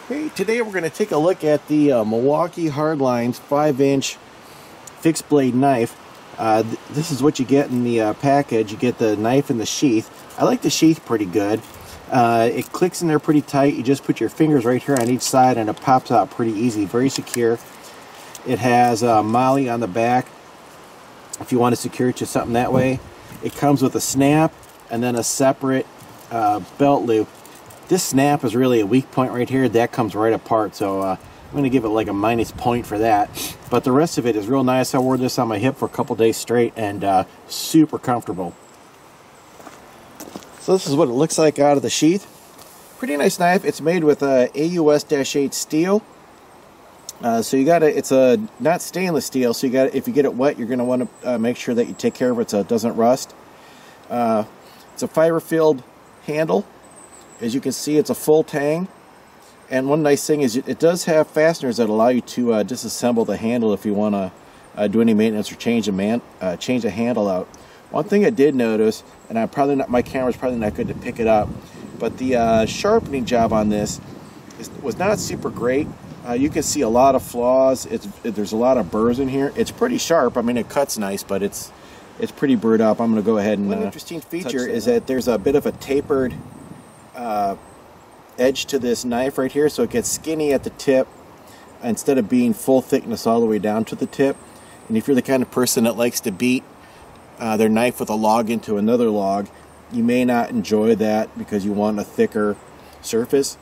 Hey, today we're going to take a look at the Milwaukee Hardline's 5-inch fixed blade knife. This is what you get in the package. You get the knife and the sheath. I like the sheath pretty good. It clicks in there pretty tight. You just put your fingers right here on each side and it pops out pretty easy, very secure. It has Molle on the back if you want to secure it to something that way. It comes with a snap and then a separate belt loop. This snap is really a weak point right here. That comes right apart, so I'm going to give it like a -point for that. But the rest of it is real nice. I wore this on my hip for a couple days straight and super comfortable. So this is what it looks like out of the sheath. Pretty nice knife. It's made with AUS-8 steel. So you gotta, it's a not stainless steel, so you got, if you get it wet, you're going to want to make sure that you take care of it so it doesn't rust. It's a fiber-filled handle. As you can see, it's a full tang, and one nice thing is it does have fasteners that allow you to disassemble the handle if you want to do any maintenance or change the handle out. One thing I did notice, and my camera's probably not good to pick it up, but the sharpening job on this was not super great. You can see a lot of flaws. There's a lot of burrs in here. It's pretty sharp. I mean, it cuts nice, but it's pretty burred up. I'm going to go ahead and. One interesting feature is that there's a bit of a tapered edge to this knife right here, so it gets skinny at the tip instead of being full thickness all the way down to the tip. And if you're the kind of person that likes to beat their knife with a log into another log, you may not enjoy that because you want a thicker surface.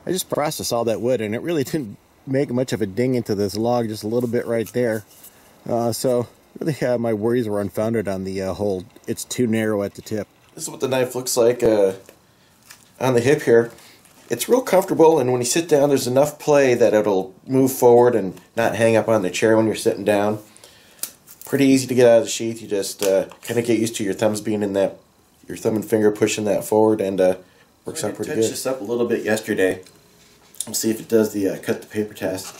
I just processed all that wood and it really didn't make much of a ding into this log, just a little bit right there. So really my worries were unfounded on the whole it's too narrow at the tip. This is what the knife looks like on the hip here. It's real comfortable, and when you sit down there's enough play that it'll move forward and not hang up on the chair when you're sitting down. Pretty easy to get out of the sheath. You just kind of get used to your thumbs being in that, your thumb and finger pushing that forward, and works out pretty good. I touched this up a little bit yesterday. We'll see if it does the cut the paper test.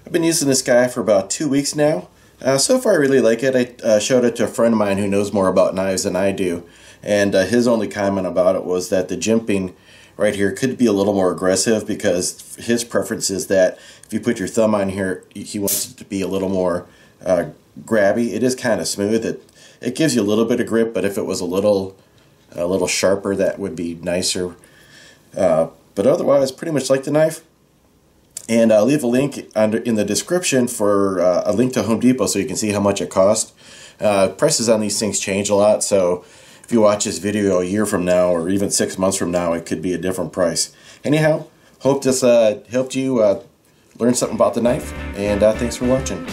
I've been using this guy for about 2 weeks now. So far I really like it. I showed it to a friend of mine who knows more about knives than I do, and his only comment about it was that the jimping right here could be a little more aggressive, because his preference is that if you put your thumb on here, he wants it to be a little more grabby. It is kind of smooth. It gives you a little bit of grip, but if it was a little sharper, that would be nicer. But otherwise, pretty much like the knife. And I'll leave a link in the description for a link to Home Depot so you can see how much it cost. Prices on these things change a lot, so if you watch this video a year from now or even 6 months from now, it could be a different price. Anyhow, hope this helped you learn something about the knife, and thanks for watching.